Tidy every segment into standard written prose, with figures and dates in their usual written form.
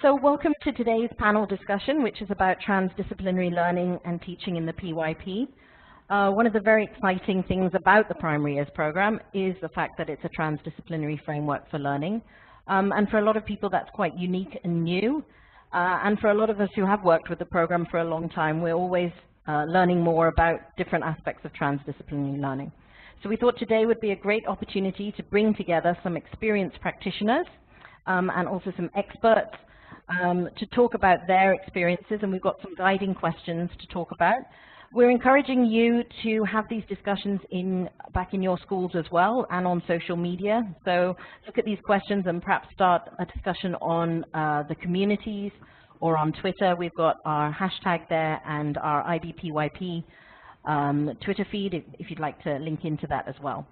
So welcome to today's panel discussion, which is about transdisciplinary learning and teaching in the PYP. One of the very exciting things about the Primary Years program is the fact that it's a transdisciplinary framework for learning. And for a lot of people, that's quite unique and new. And for a lot of us who have worked with the program for a long time, we're always learning more about different aspects of transdisciplinary learning. So we thought today would be a great opportunity to bring together some experienced practitioners and also some experts to talk about their experiences, and we've got some guiding questions to talk about. We're encouraging you to have these discussions back in your schools as well and on social media. So look at these questions and perhaps start a discussion on the communities or on Twitter. We've got our hashtag there and our IBPYP Twitter feed if you'd like to link into that as well.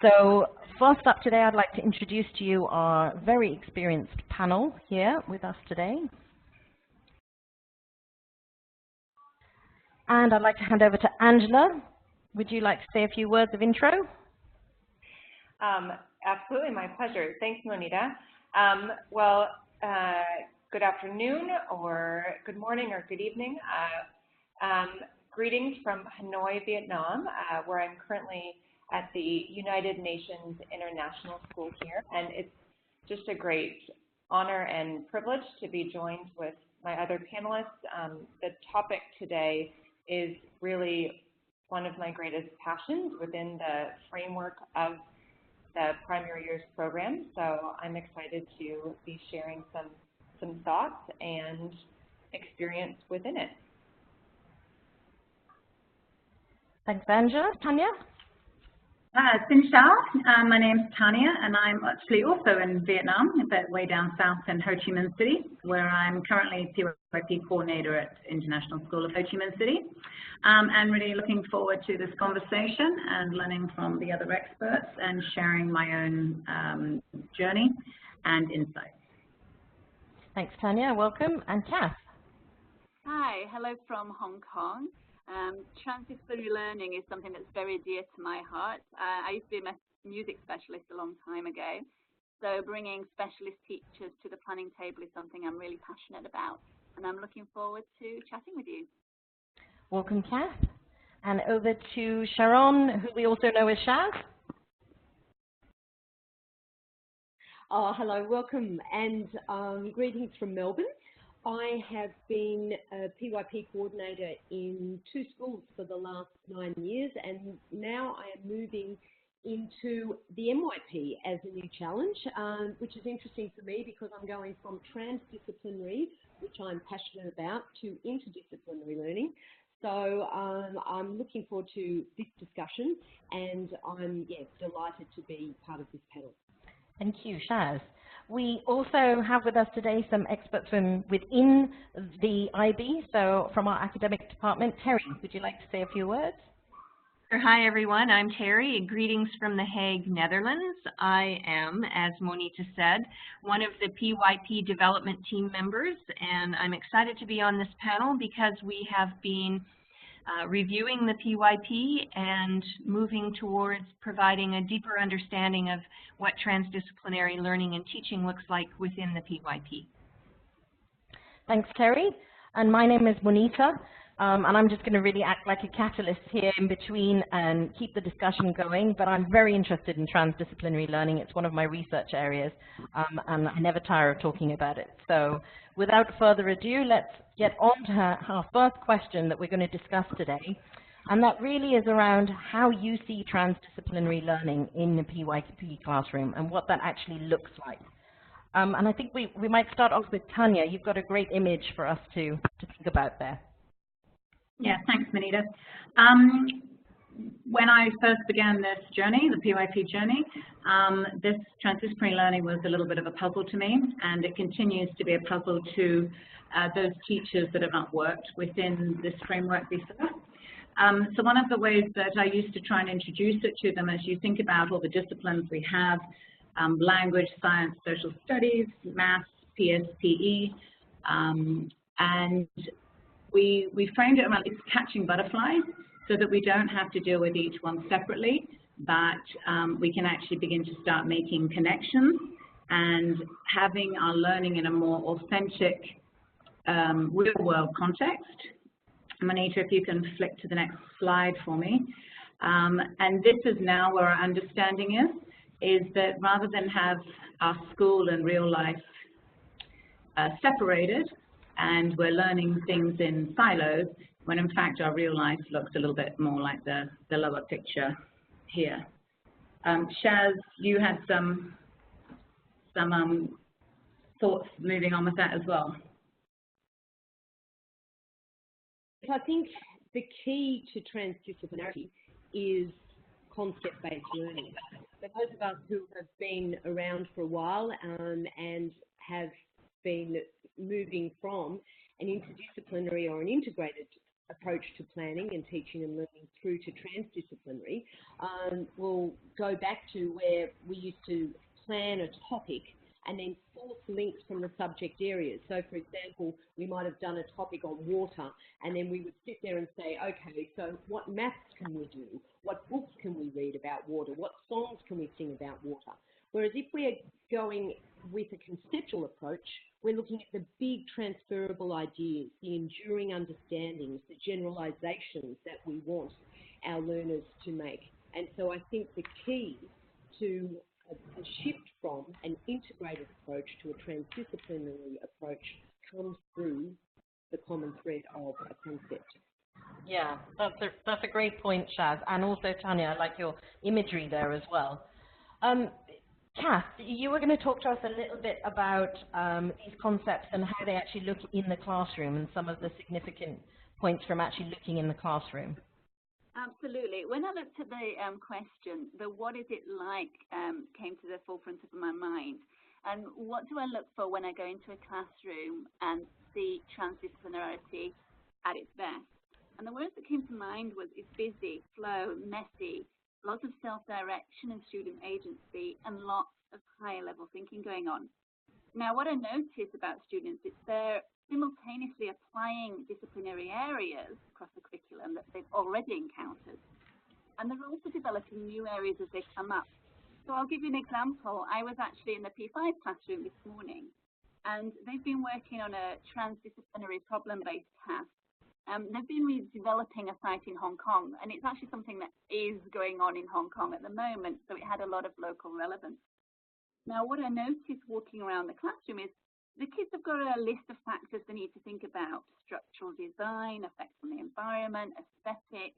So first up today, I'd like to introduce to you our very experienced panel here with us today. And I'd like to hand over to Angela. Would you like to say a few words of intro? Absolutely, my pleasure. Thanks, Monita. Good afternoon, or good morning, or good evening. Greetings from Hanoi, Vietnam, where I'm currently at the United Nations International School here. And it's just a great honor and privilege to be joined with my other panelists. The topic today is really one of my greatest passions within the framework of the Primary Years program. So I'm excited to be sharing some thoughts and experience within it. Thanks, Angela. Tanya? Xin chào. My name's Tanya, and I'm actually also in Vietnam, but way down south in Ho Chi Minh City, where I'm currently PYP coordinator at International School of Ho Chi Minh City. And really looking forward to this conversation and learning from the other experts and sharing my own journey and insights. Thanks, Tanya. Welcome. And Kath? Hi. Hello from Hong Kong. Transdisciplinary learning is something that's very dear to my heart. I used to be a music specialist a long time ago, so bringing specialist teachers to the planning table is something I'm really passionate about, and I'm looking forward to chatting with you. Welcome, Kath. And over to Sharon, who we also know as Shaz. Hello, welcome, and greetings from Melbourne. I have been a PYP coordinator in 2 schools for the last 9 years, and now I am moving into the MYP as a new challenge, which is interesting for me because I'm going from transdisciplinary, which I'm passionate about, to interdisciplinary learning. So I'm looking forward to this discussion, and I'm delighted to be part of this panel. Thank you, Shaz. We also have with us today some experts from within the IB, so from our academic department. Terry, would you like to say a few words? Hi, everyone. I'm Terry. Greetings from The Hague, Netherlands. I am, as Monita said, one of the PYP development team members, and I'm excited to be on this panel because we have been reviewing the PYP and moving towards providing a deeper understanding of what transdisciplinary learning and teaching looks like within the PYP. Thanks, Terry. And my name is Monita, and I'm just going to really act like a catalyst here in between and keep the discussion going, but I'm very interested in transdisciplinary learning. It's one of my research areas, and I never tire of talking about it. So without further ado, let's get on to our first question that we're going to discuss today, and that really is around how you see transdisciplinary learning in the PYP classroom and what that actually looks like. And I think we might start off with Tanya. You've got a great image for us to think about there. Yeah, thanks, Monita. When I first began this journey, the PYP journey, this transdisciplinary learning was a little bit of a puzzle to me, and it continues to be a puzzle to those teachers that have not worked within this framework before. So one of the ways that I used to try and introduce it to them, as you think about all the disciplines we have, language, science, social studies, maths, PSPE, and we framed it around catching butterflies so that we don't have to deal with each one separately, but we can actually begin to start making connections and having our learning in a more authentic, real-world context. Manita, if you can flick to the next slide for me. And this is now where our understanding is that rather than have our school and real life separated, and we're learning things in silos, when in fact our real life looks a little bit more like the lower picture here. Shaz, you had some thoughts moving on with that as well. I think the key to transdisciplinarity is concept-based learning. For those of us who have been around for a while and have been moving from an interdisciplinary or an integrated approach to planning and teaching and learning through to transdisciplinary, we'll go back to where we used to plan a topic and then source links from the subject areas. So, for example, we might have done a topic on water, and then we would sit there and say, okay, so what maths can we do? What books can we read about water? What songs can we sing about water? Whereas if we're going with a conceptual approach, we're looking at the big transferable ideas, the enduring understandings, the generalizations that we want our learners to make. And so I think the key to a shift from an integrated approach to a transdisciplinary approach comes through the common thread of a concept. Yeah, that's a great point, Shaz. And also, Tanya, I like your imagery there as well. Kath, you were going to talk to us a little bit about these concepts and how they actually look in the classroom and some of the significant points from actually looking in the classroom. Absolutely. When I looked at the question, the what is it like came to the forefront of my mind. And what do I look for when I go into a classroom and see transdisciplinarity at its best? And the words that came to mind is busy, flow, messy, lots of self-direction and student agency, and lots of higher-level thinking going on. Now, what I notice about students is they're simultaneously applying disciplinary areas across the curriculum that they've already encountered. And they're also developing new areas as they come up. So I'll give you an example. I was actually in the P5 classroom this morning, and they've been working on a transdisciplinary problem-based task. They've been developing a site in Hong Kong, and it's actually something that is going on in Hong Kong at the moment, so it had a lot of local relevance. Now, what I noticed walking around the classroom is the kids have got a list of factors they need to think about: structural design, effects on the environment, aesthetics.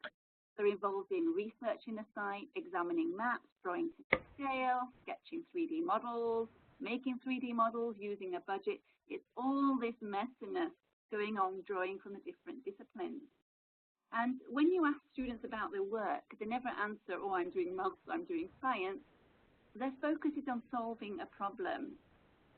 They're involved in researching the site, examining maps, drawing to scale, sketching 3D models, making 3D models, using a budget. It's all this messiness going on, drawing from the different disciplines. And when you ask students about their work, they never answer, oh, I'm doing maths, I'm doing science. Their focus is on solving a problem.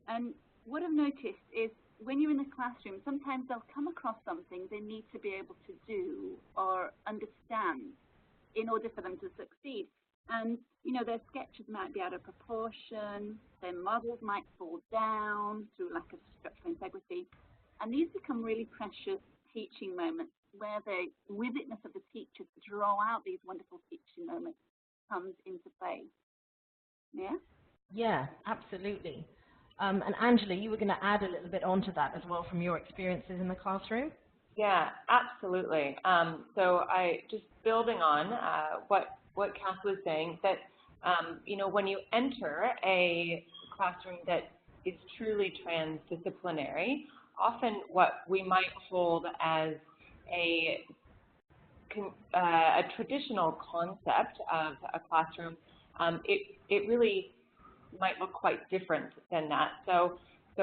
And what I've noticed is when you're in the classroom, sometimes they'll come across something they need to be able to do or understand in order for them to succeed. And, you know, their sketches might be out of proportion, their models might fall down through lack of structural integrity. And these become really precious teaching moments where the vividness of the teacher to draw out these wonderful teaching moments comes into play. Yeah? Yeah, absolutely. And Angela, you were going to add a little bit onto that as well from your experiences in the classroom? Yeah, absolutely. So I just building on what Kath was saying, that you know, when you enter a classroom that is truly transdisciplinary, often what we might hold as a traditional concept of a classroom, it really might look quite different than that. So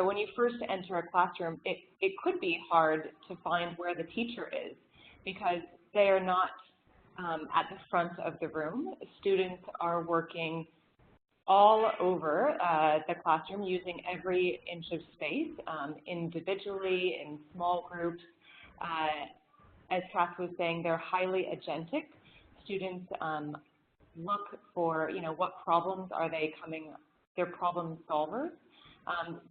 when you first enter a classroom, it could be hard to find where the teacher is because they are not at the front of the room. Students are working all over the classroom using every inch of space, individually, in small groups. As Kath was saying, they're highly agentic. Students look for, you know, what problems are they coming, they're problem solvers.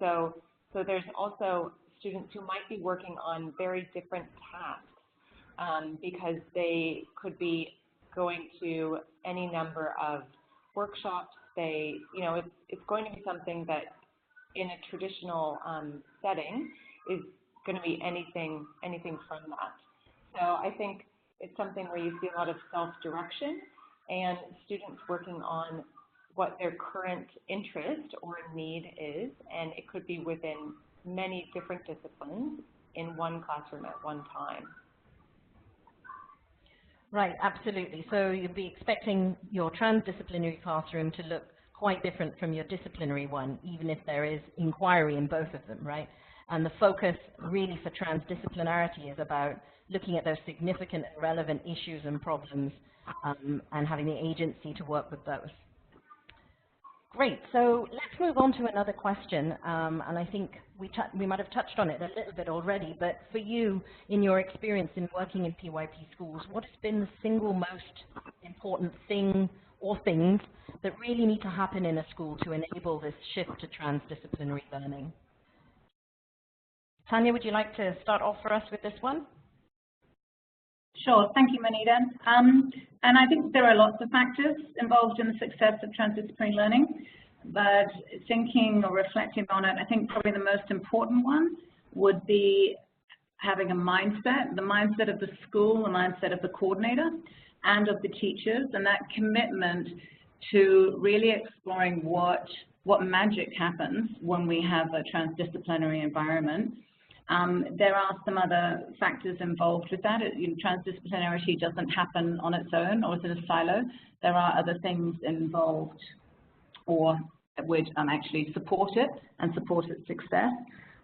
So there's also students who might be working on very different tasks because they could be going to any number of workshops. You know, it's going to be something that in a traditional setting is going to be anything from that. So I think it's something where you see a lot of self-direction and students working on what their current interest or need is, and it could be within many different disciplines in one classroom at one time. Right, absolutely. So you'd be expecting your transdisciplinary classroom to look quite different from your disciplinary one, even if there is inquiry in both of them, right? And the focus really for transdisciplinarity is about looking at those significant and relevant issues and problems and having the agency to work with those. Great, so let's move on to another question, and I think we might have touched on it a little bit already, but for you, in your experience in working in PYP schools, what has been the single most important thing or things that really need to happen in a school to enable this shift to transdisciplinary learning? Tanya, would you like to start off for us with this one? Sure, thank you, Manita. And I think there are lots of factors involved in the success of transdisciplinary learning, but thinking or reflecting on it, I think probably the most important one would be having a mindset, the mindset of the school, the mindset of the coordinator and of the teachers, and that commitment to really exploring what magic happens when we have a transdisciplinary environment. There are some other factors involved with that. Transdisciplinarity doesn't happen on its own or as a silo. There are other things involved or that would actually support it and support its success.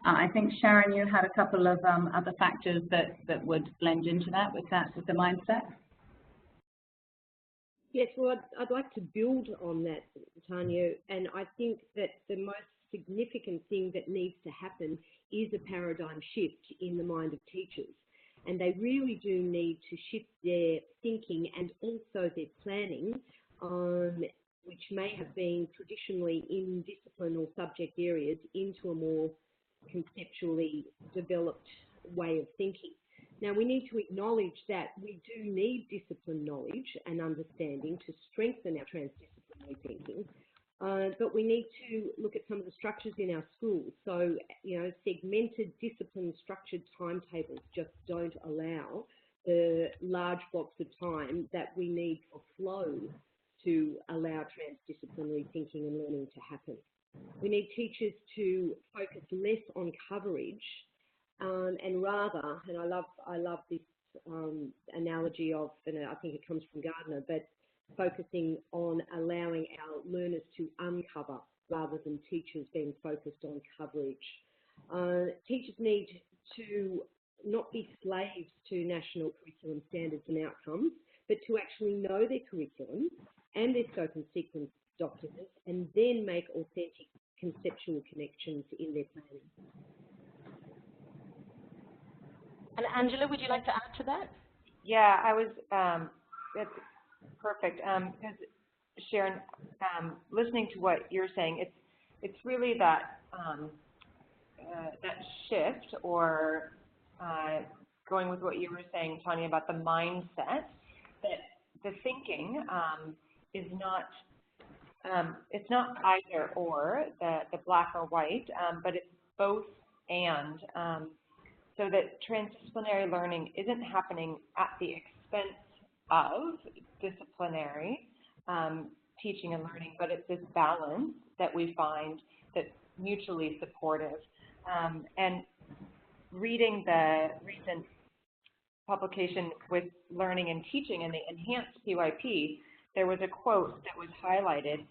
I think, Sharon, you had a couple of other factors that would blend into that with the mindset. Yes, well, I'd like to build on that, Tanya, and I think that the most significant thing that needs to happen is a paradigm shift in the mind of teachers. And they really do need to shift their thinking and also their planning, which may have been traditionally in discipline or subject areas, into a more conceptually developed way of thinking. Now, we need to acknowledge that we do need discipline knowledge and understanding to strengthen our transdisciplinary thinking, but we need to look at some of the structures in our schools. So, segmented, discipline, structured timetables just don't allow the large blocks of time that we need for flow to allow transdisciplinary thinking and learning to happen. We need teachers to focus less on coverage and rather, and I love this analogy of, and I think it comes from Gardner, but focusing on allowing our learners to uncover rather than teachers being focused on coverage. Teachers need to not be slaves to national curriculum standards and outcomes, but to actually know their curriculum and their scope and sequence documents, and then make authentic conceptual connections in their planning. And Angela, would you like to add to that? Yeah, that's perfect. Because Sharon, listening to what you're saying, it's really that that shift, or going with what you were saying, Tanya, about the mindset, that the thinking is not it's not either or, the black or white, but it's both and. So that transdisciplinary learning isn't happening at the expense of disciplinary teaching and learning, but it's this balance that we find that's mutually supportive. And reading the recent publication with Learning and Teaching and the Enhanced PYP, there was a quote that was highlighted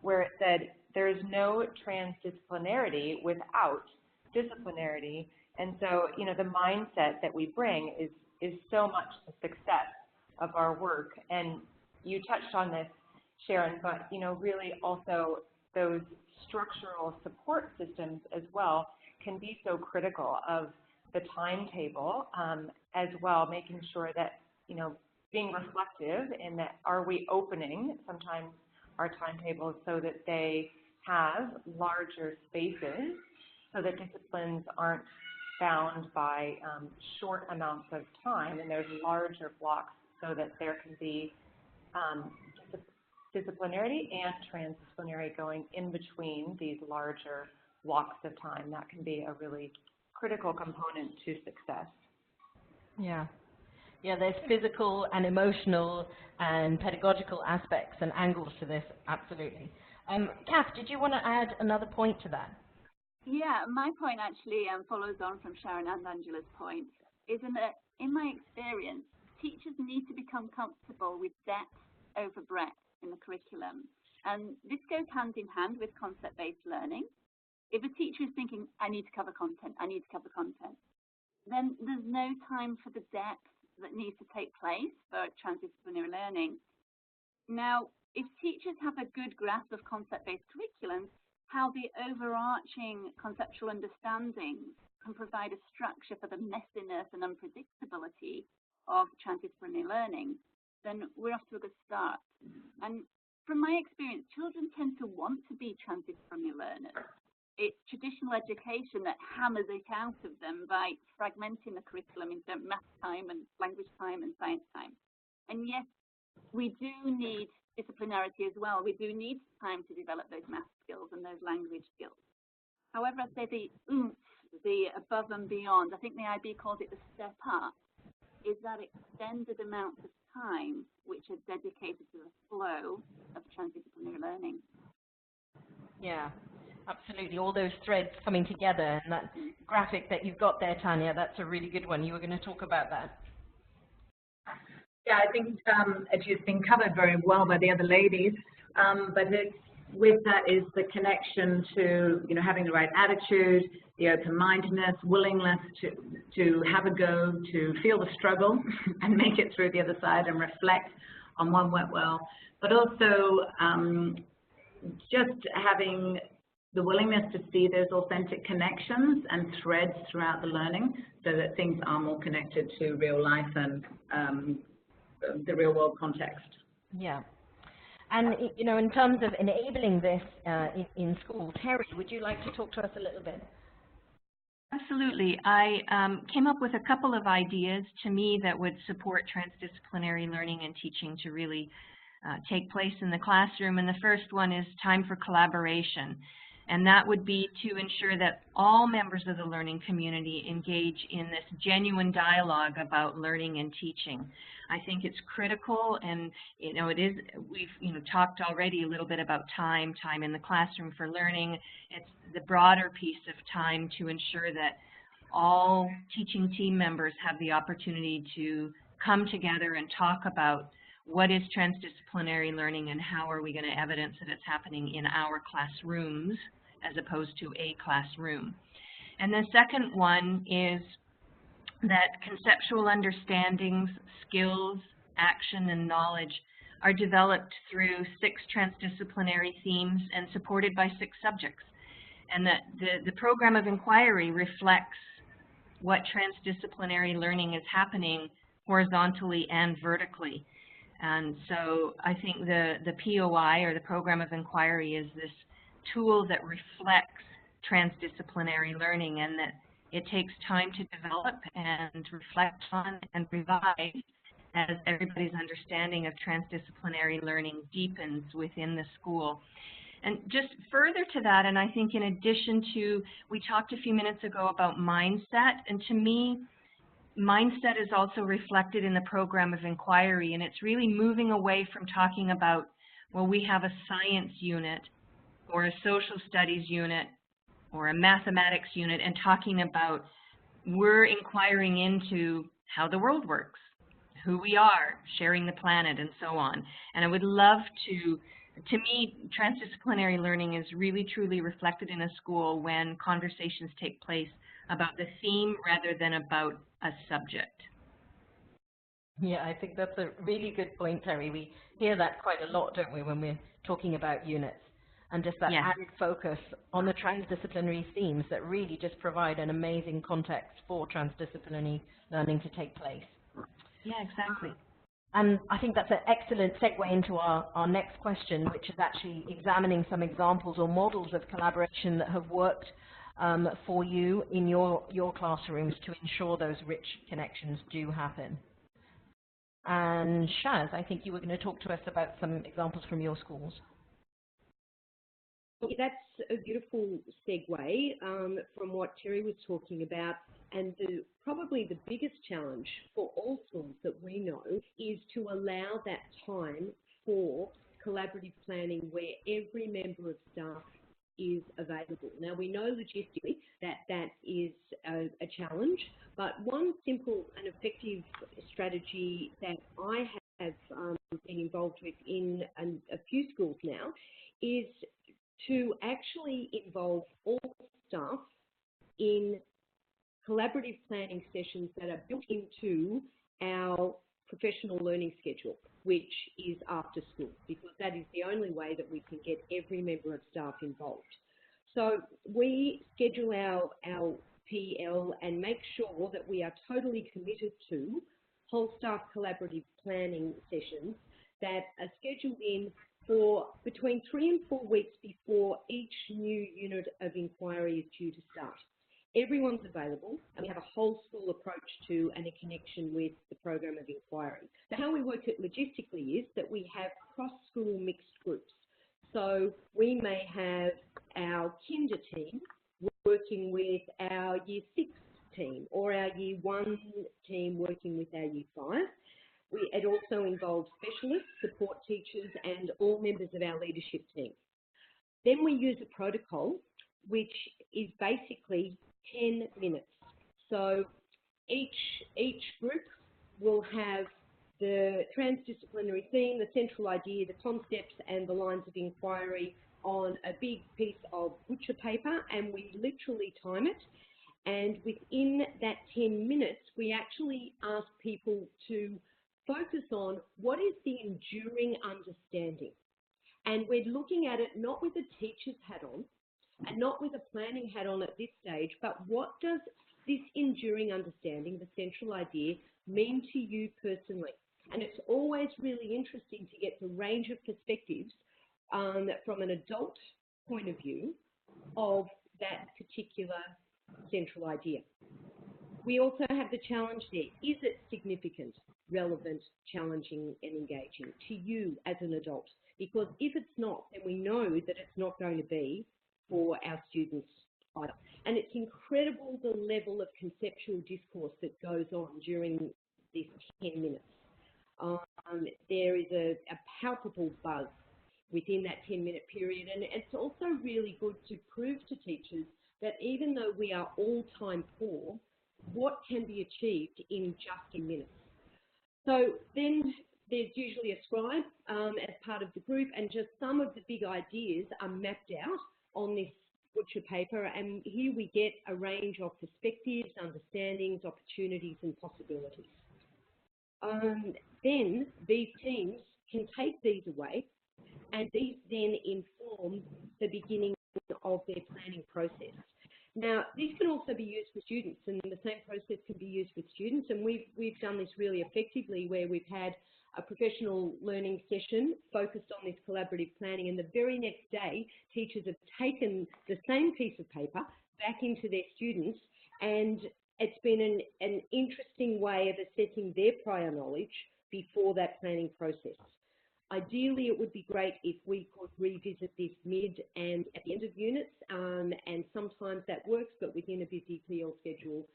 where it said, "There is no transdisciplinarity without disciplinarity." And so, the mindset that we bring is so much the success of our work. And you touched on this, Sharon, but, really also those structural support systems as well can be so critical of the timetable as well, making sure that, being reflective in that, are we opening sometimes our timetables so that they have larger spaces so that disciplines aren't bound by short amounts of time, and there's larger blocks so that there can be disciplinarity and transdisciplinary going in between these larger blocks of time. That can be a really critical component to success. Yeah. Yeah, there's physical and emotional and pedagogical aspects and angles to this, absolutely. Kath, did you want to add another point to that? Yeah, my point actually follows on from Sharon and Angela's point, is that in my experience, teachers need to become comfortable with depth over breadth in the curriculum. And this goes hand in hand with concept-based learning. If a teacher is thinking, I need to cover content, then there's no time for the depth that needs to take place for transdisciplinary learning. Now, if teachers have a good grasp of concept-based curriculums, how the overarching conceptual understandings can provide a structure for the messiness and unpredictability of transdisciplinary learning, then we're off to a good start. And from my experience, children tend to want to be transdisciplinary learners. It's traditional education that hammers it out of them by fragmenting the curriculum into math time and language time and science time. And yes, we do need disciplinarity as well. We do need time to develop those math skills and those language skills. However, I'd say the oomph, the above and beyond, I think the IB calls it the step up, is that extended amount of time which are dedicated to the flow of transdisciplinary learning. Yeah, absolutely. All those threads coming together, and that graphic that you've got there, Tanya, that's a really good one. You were going to talk about that. Yeah, I think it's been covered very well by the other ladies, but with that is the connection to, you know, having the right attitude, the open-mindedness, willingness to have a go, to feel the struggle and make it through the other side and reflect on what went well, but also just having the willingness to see those authentic connections and threads throughout the learning so that things are more connected to real life and the real world context. Yeah. And, you know, in terms of enabling this in school, Terry, would you like to talk to us a little bit? Absolutely. I came up with a couple of ideas to me that would support transdisciplinary learning and teaching to really take place in the classroom. And the first one is time for collaboration. And that would be to ensure that all members of the learning community engage in this genuine dialogue about learning and teaching. I think it's critical, and you know, we've talked already a little bit about time in the classroom for learning. It's the broader piece of time to ensure that all teaching team members have the opportunity to come together and talk about what is transdisciplinary learning and how are we going to evidence that it's happening in our classrooms as opposed to a classroom. And the second one is that conceptual understandings, skills, action, and knowledge are developed through 6 transdisciplinary themes and supported by 6 subjects. And that the program of inquiry reflects what transdisciplinary learning is happening horizontally and vertically. And so I think the POI, or the program of inquiry, is this tool that reflects transdisciplinary learning, and that it takes time to develop and reflect on and revise as everybody's understanding of transdisciplinary learning deepens within the school. And just further to that, and I think in addition to, we talked a few minutes ago about mindset, and to me, mindset is also reflected in the program of inquiry, and it's really moving away from talking about, well, we have a science unit or a social studies unit or a mathematics unit, and talking about we're inquiring into how the world works, who we are, sharing the planet, and so on. And I would love to me, transdisciplinary learning is really truly reflected in a school when conversations take place about the theme rather than about a subject. Yeah, I think that's a really good point, Terry. We hear that quite a lot, don't we, when we're talking about units, and just that added focus on the transdisciplinary themes that really just provide an amazing context for transdisciplinary learning to take place. Yeah, exactly. And I think that's an excellent segue into our next question, which is actually examining some examples or models of collaboration that have worked for you in your classrooms to ensure those rich connections do happen. And Shaz, I think you were going to talk to us about some examples from your schools. That's a beautiful segue from what Terry was talking about, and probably the biggest challenge for all schools that we know is to allow that time for collaborative planning where every member of staff is available. Now, we know logistically that is a challenge, but one simple and effective strategy that I have been involved with in a few schools now is to actually involve all staff in collaborative planning sessions that are built into our professional learning schedule, which is after school, because that is the only way that we can get every member of staff involved. So we schedule our PL and make sure that we are totally committed to whole staff collaborative planning sessions that are scheduled in for between 3 and 4 weeks before each new unit of inquiry is due to start. Everyone's available, and we have a whole school approach to and a connection with the program of inquiry. So how we work it logistically is that we have cross-school mixed groups. So we may have our kinder team working with our year 6 team, or our year 1 team working with our year 5. It also involves specialists, support teachers, and all members of our leadership team. Then we use a protocol, which is basically 10 minutes. So each group will have the transdisciplinary theme, the central idea, the concepts, and the lines of inquiry on a big piece of butcher paper, and we literally time it. And within that 10 minutes, we actually ask people to focus on what is the enduring understanding. And we're looking at it not with a teacher's hat on and not with a planning hat on at this stage, but what does this enduring understanding, the central idea, mean to you personally? And it's always really interesting to get the range of perspectives from an adult point of view of that particular central idea. We also have the challenge there. Is it significant, relevant, challenging, and engaging to you as an adult? Because if it's not, then we know that it's not going to be for our students either. And it's incredible the level of conceptual discourse that goes on during this 10 minutes. There is a palpable buzz within that 10-minute period, and it's also really good to prove to teachers that even though we are all time poor, what can be achieved in just 10 minutes. So then there's usually a scribe as part of the group, and just some of the big ideas are mapped out on this butcher paper, and here we get a range of perspectives, understandings, opportunities, and possibilities. Then these teams can take these away, and these then inform the beginning of their planning process. Now, these can also be used for students, and the same process can be used with students, and we've done this really effectively where we've had a professional learning session focused on this collaborative planning, and the very next day, teachers have taken the same piece of paper back into their students, and it's been an interesting way of assessing their prior knowledge before that planning process. Ideally, it would be great if we could revisit this mid and at the end of units, and sometimes that works, but within a busy PL schedule,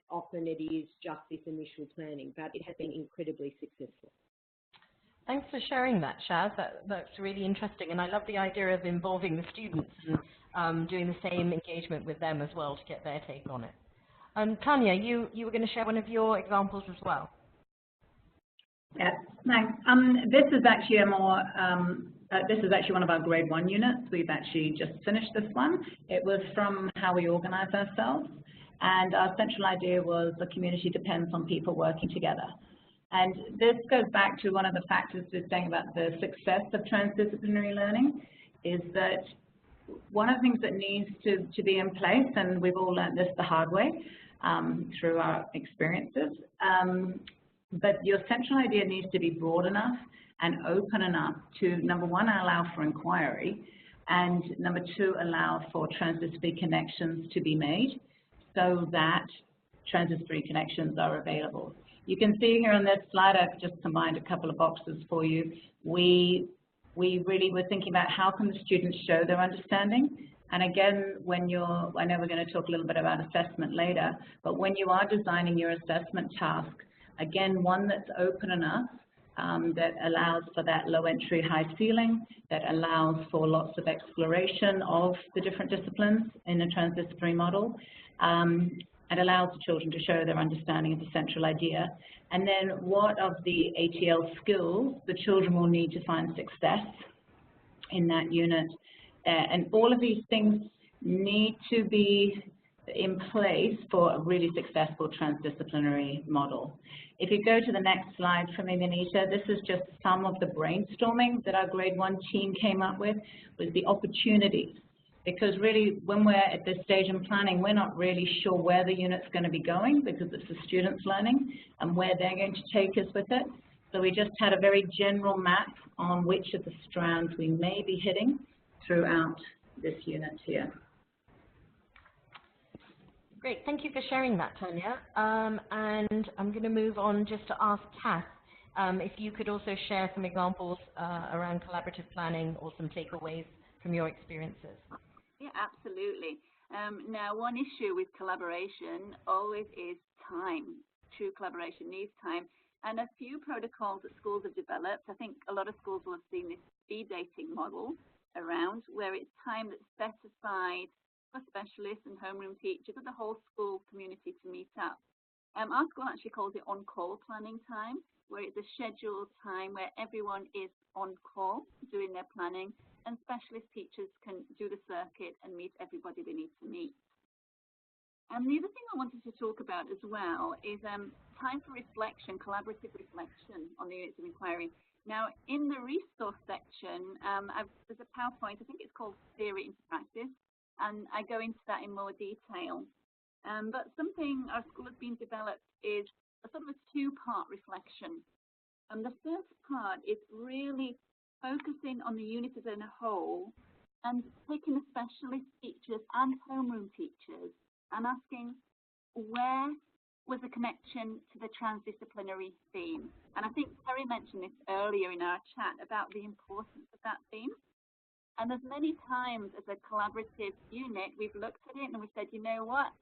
often it is just this initial planning, but it has been incredibly successful. Thanks for sharing that, Shaz. That's really interesting, and I love the idea of involving the students and doing the same engagement with them as well to get their take on it. Tanya, you were going to share one of your examples as well. Yes, thanks. This is actually a more, this is actually one of our grade 1 units. We've actually just finished this one. It was from how we organize ourselves. And our central idea was the community depends on people working together. And this goes back to one of the factors we're saying about the success of transdisciplinary learning, is that one of the things that needs to be in place, and we've all learned this the hard way through our experiences, but your central idea needs to be broad enough and open enough to, number one, allow for inquiry, and number two, allow for transdisciplinary connections to be made so that transdisciplinary connections are available. You can see here on this slide, I've just combined a couple of boxes for you. We really were thinking about how can the students show their understanding. And again, when you're, I know we're going to talk a little bit about assessment later, but when you are designing your assessment task, again, one that's open enough, that allows for that low entry, high ceiling, that allows for lots of exploration of the different disciplines in a transdisciplinary model. It allows the children to show their understanding of the central idea. And then what of the ATL skills the children will need to find success in that unit. And all of these things need to be in place for a really successful transdisciplinary model. If you go to the next slide for me, Anita, this is just some of the brainstorming that our grade 1 team came up with the opportunities. Because really, when we're at this stage in planning, we're not really sure where the unit's going to be going because it's the students learning and where they're going to take us with it. So we just had a very general map on which of the strands we may be hitting throughout this unit here. Great, thank you for sharing that, Tanya. And I'm going to move on just to ask Kath if you could also share some examples around collaborative planning or some takeaways from your experiences. Yeah, absolutely. Now, one issue with collaboration always is time. True collaboration needs time. And a few protocols that schools have developed, I think a lot of schools will have seen this speed dating model around, where it's time that's specified for specialists and homeroom teachers and the whole school community to meet up. Our school actually calls it on-call planning time, where it's a scheduled time where everyone is on call doing their planning, and specialist teachers can do the circuit and meet everybody they need to meet. And the other thing I wanted to talk about as well is time for reflection, collaborative reflection on the units of inquiry. Now, in the resource section, there's a PowerPoint, I think it's called Theory into Practice, and I go into that in more detail. But something our school has been developed is a sort of a two-part reflection. And the first part is really focusing on the unit as a whole and taking the specialist teachers and homeroom teachers and asking where was the connection to the transdisciplinary theme. And I think Terry mentioned this earlier in our chat about the importance of that theme. And there's many times as a collaborative unit, we've looked at it and we said, you know what,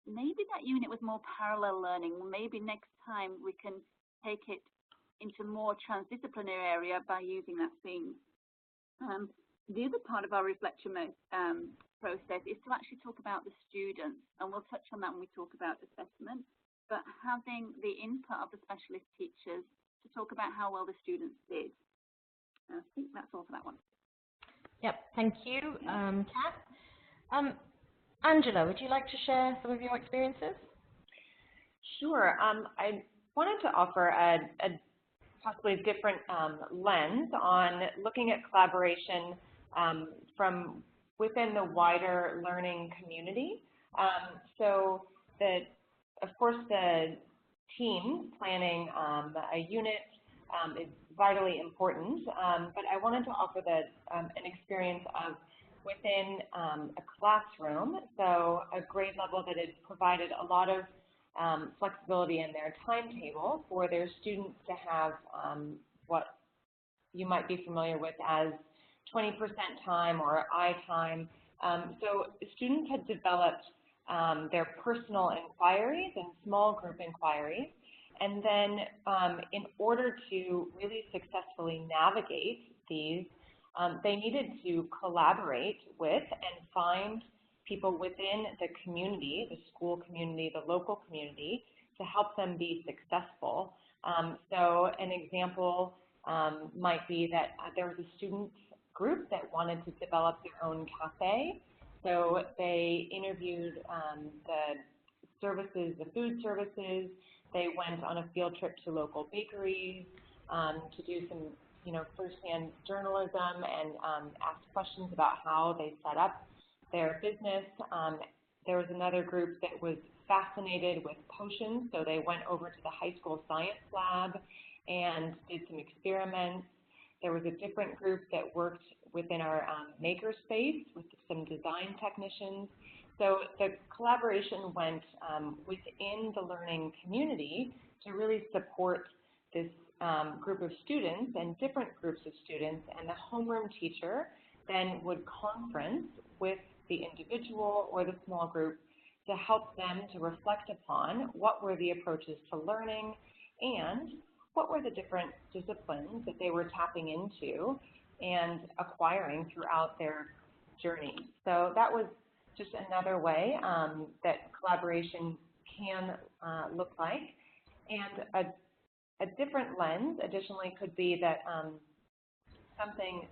maybe that unit was more parallel learning. Maybe next time we can take it into more transdisciplinary area by using that theme. The other part of our reflection process is to actually talk about the students, and we'll touch on that when we talk about assessment, but having the input of the specialist teachers to talk about how well the students did. I think that's all for that one. Yep, thank you, Kath. Angela, would you like to share some of your experiences? Sure. I wanted to offer a possibly different lens on looking at collaboration from within the wider learning community. So that, of course, the team planning a unit is vitally important, but I wanted to offer an experience of within a classroom, so a grade level that has provided a lot of flexibility in their timetable for their students to have what you might be familiar with as 20% time or I time. So students had developed their personal inquiries and small group inquiries, and then in order to really successfully navigate these, they needed to collaborate with and find people within the community, the school community, the local community, to help them be successful. So an example might be that there was a student group that wanted to develop their own cafe. So they interviewed the services, the food services. They went on a field trip to local bakeries to do some, firsthand journalism and ask questions about how they set up their business. There was another group that was fascinated with potions, so they went over to the high school science lab and did some experiments. There was a different group that worked within our maker space with some design technicians So the collaboration went within the learning community to really support this group of students and different groups of students, and the homeroom teacher then would conference with the individual or the small group to help them to reflect upon what were the approaches to learning and what were the different disciplines that they were tapping into and acquiring throughout their journey. So that was just another way that collaboration can look like. And a different lens, additionally, could be that something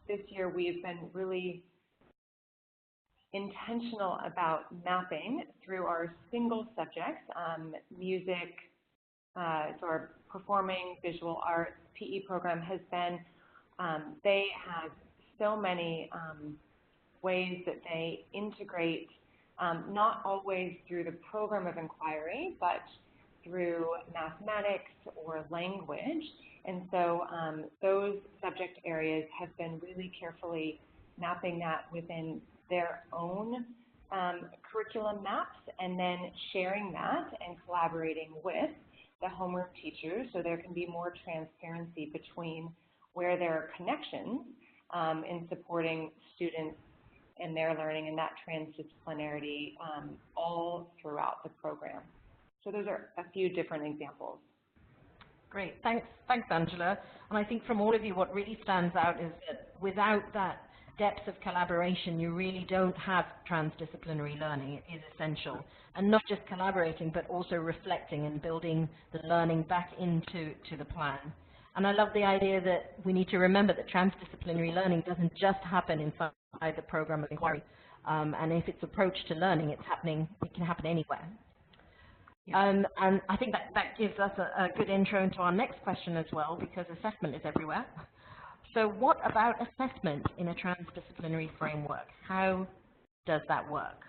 this year we've been really intentional about mapping through our single subjects, music, so our performing, visual arts, PE program has been, they have so many ways that they integrate, not always through the program of inquiry, but through mathematics or language. And so those subject areas have been really carefully mapping that within their own curriculum maps, and then sharing that and collaborating with the homeroom teachers so there can be more transparency between where there are connections in supporting students and their learning and that transdisciplinarity all throughout the program. So those are a few different examples. Great, thanks Angela. And I think from all of you, what really stands out is that without that depth of collaboration, you really don't have transdisciplinary learning. It is essential. And not just collaborating, but also reflecting and building the learning back into the plan. And I love the idea that we need to remember that transdisciplinary learning doesn't just happen inside the program of inquiry. And if it's approach to learning, it can happen anywhere. And I think that gives us a good intro into our next question as well, because assessment is everywhere. So what about assessment in a transdisciplinary framework? How does that work?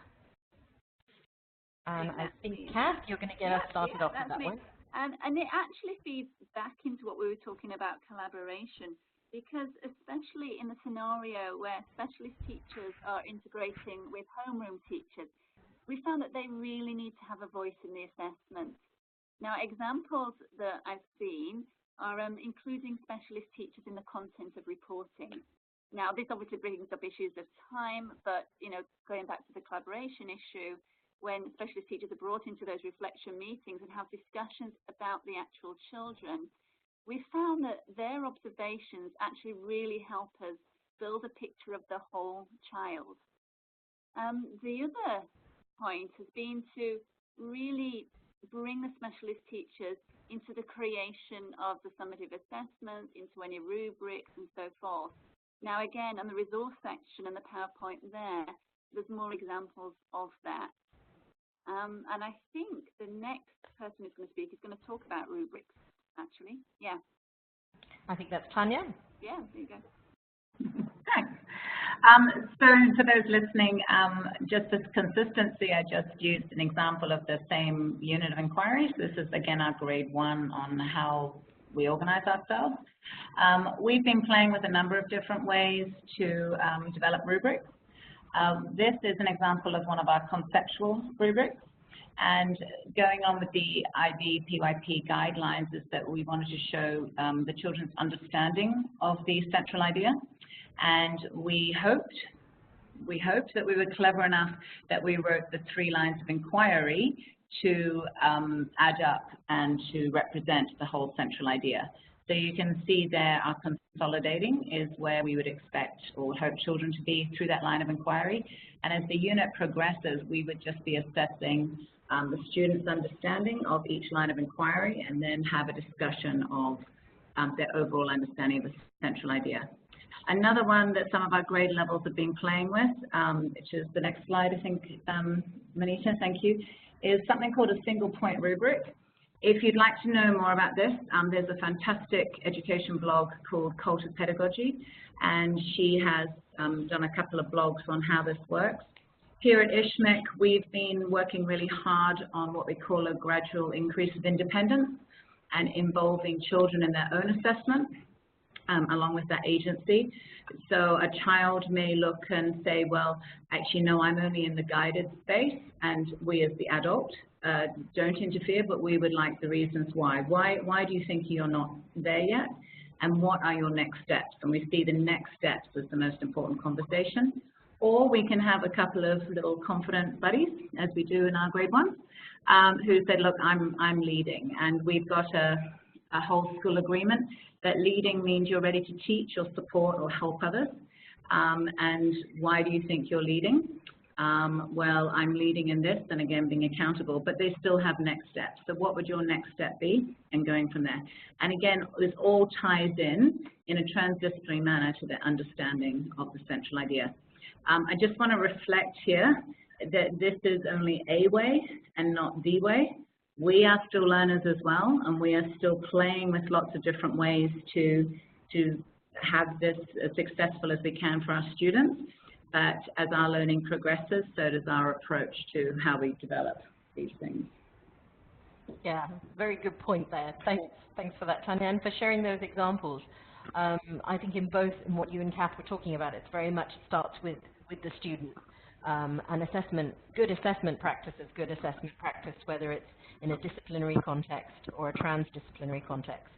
And I think, Kath, you're going to get us started off with that one. And it actually feeds back into what we were talking about collaboration, because especially in the scenario where specialist teachers are integrating with homeroom teachers, we found that they really need to have a voice in the assessment. Now, examples that I've seen are including specialist teachers in the content of reporting. Now, this obviously brings up issues of time, but, you know, going back to the collaboration issue, when specialist teachers are brought into those reflection meetings and have discussions about the actual children, we found that their observations actually really help us build a picture of the whole child. The other point has been to really bring the specialist teachers into the creation of the summative assessment, into any rubrics and so forth. Now again, on the resource section and the PowerPoint there's more examples of that. And I think the next person who's going to speak is going to talk about rubrics, actually. Yeah. I think that's Tanya. Yeah, there you go. Thanks. So for those listening, just as consistency, I just used an example of the same unit of inquiry. So this is, again, our grade 1 on how we organize ourselves. We've been playing with a number of different ways to develop rubrics. This is an example of one of our conceptual rubrics. And going on with the IB PYP guidelines is that we wanted to show the children's understanding of the central idea. And we hoped that we were clever enough that we wrote the 3 lines of inquiry to add up and to represent the whole central idea. So you can see there our consolidating is where we would expect or hope children to be through that line of inquiry. And as the unit progresses, we would just be assessing the student's understanding of each line of inquiry and then have a discussion of their overall understanding of the central idea. Another one that some of our grade levels have been playing with, which is the next slide, I think, Manita, thank you, is something called a single point rubric. If you'd like to know more about this, there's a fantastic education blog called Cultured Pedagogy, and she has done a couple of blogs on how this works. Here at ISHMEC, we've been working really hard on what we call a gradual increase of independence and involving children in their own assessment. along with that agency. So a child may look and say, well, actually, no, I'm only in the guided space, and we as the adult don't interfere, but we would like the reasons why. Why do you think you're not there yet? And what are your next steps? And we see the next steps as the most important conversation. Or we can have a couple of little confident buddies, as we do in our grade ones, who said, look, I'm leading. And we've got a whole school agreement that leading means you're ready to teach or support or help others. And why do you think you're leading? Well, I'm leading in this, and again, being accountable, but they still have next steps. So what would your next step be? And going from there. And again, this all ties in a transdisciplinary manner to the understanding of the central idea. I just want to reflect here that this is only a way and not the way. We are still learners as well, and we are still playing with lots of different ways to have this as successful as we can for our students. But as our learning progresses, so does our approach to how we develop these things. Yeah, very good point there. Thanks for that, Tanya, and for sharing those examples. I think in what you and Kath were talking about, it's very much starts with the student. And assessment, good assessment practice is good assessment practice, whether it's in a disciplinary context or a transdisciplinary context.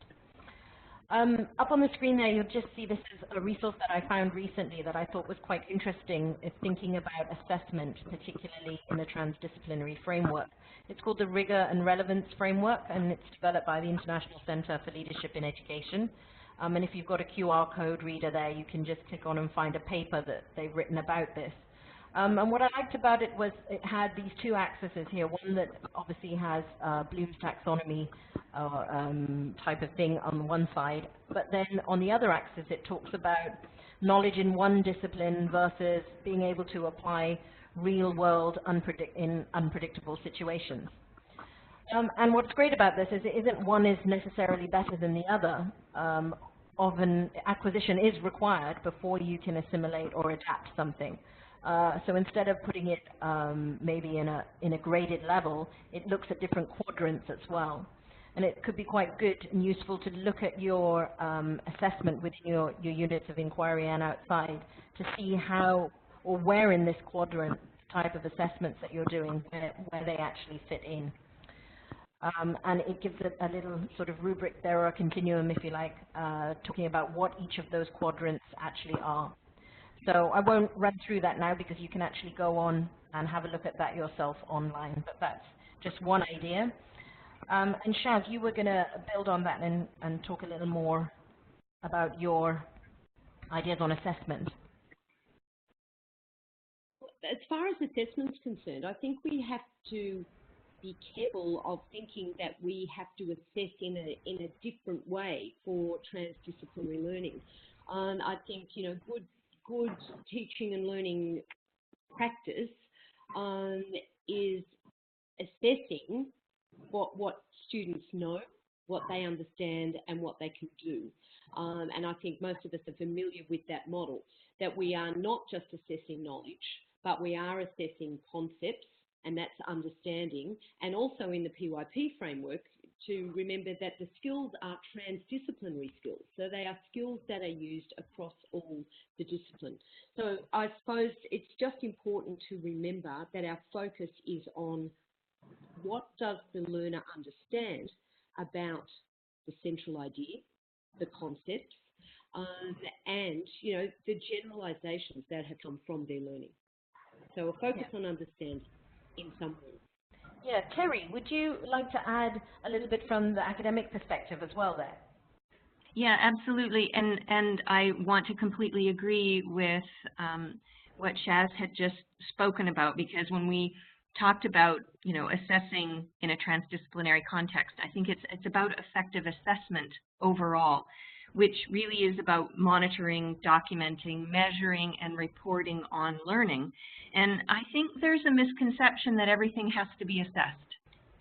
Up on the screen there, you'll just see this is a resource that I found recently that I thought was quite interesting, is thinking about assessment, particularly in a transdisciplinary framework. It's called the Rigor and Relevance Framework, and it's developed by the International Center for Leadership in Education. And if you've got a QR code reader there, you can just click on and find a paper that they've written about this. And what I liked about it was it had these two axes here, one that obviously has Bloom's taxonomy type of thing on one side, but then on the other axis it talks about knowledge in one discipline versus being able to apply real-world in unpredictable situations. And what's great about this is it isn't one is necessarily better than the other. Often acquisition is required before you can assimilate or adapt something. So instead of putting it maybe in a graded level, it looks at different quadrants as well. And it could be quite good and useful to look at your assessment within your units of inquiry and outside to see how or where in this quadrant type of assessments that you're doing, where they actually fit in. And it gives it a little sort of rubric there, or a continuum, if you like, talking about what each of those quadrants actually are. So I won't run through that now because you can actually go on and have a look at that yourself online, but that's just one idea. And Shaz, you were going to build on that and talk a little more about your ideas on assessment. As far as assessment's concerned, I think we have to be careful of thinking that we have to assess in a different way for transdisciplinary learning. And I think, you know, good teaching and learning practice is assessing what students know, what they understand, and what they can do. And I think most of us are familiar with that model, that we are not just assessing knowledge, but we are assessing concepts, and that's understanding. And also in the PYP framework, to remember that the skills are transdisciplinary skills. So they are skills that are used across all the disciplines. So I suppose it's just important to remember that our focus is on what does the learner understand about the central idea, the concepts, and, you know, the generalizations that have come from their learning. So a focus on understanding in some way. Yeah, Terry, would you like to add a little bit from the academic perspective as well there? Yeah, absolutely, and I want to completely agree with what Shaz had just spoken about, because when we talked about, you know, assessing in a transdisciplinary context, I think it's about effective assessment overall, which really is about monitoring, documenting, measuring, and reporting on learning. And I think there's a misconception that everything has to be assessed.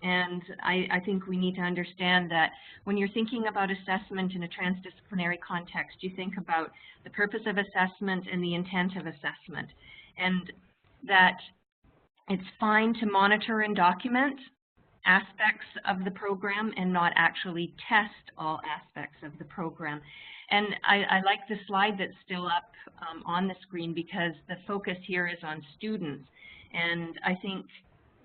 And I think we need to understand that when you're thinking about assessment in a transdisciplinary context, you think about the purpose of assessment and the intent of assessment. And that it's fine to monitor and document aspects of the program and not actually test all aspects of the program. And I like the slide that's still up on the screen because the focus here is on students. And I think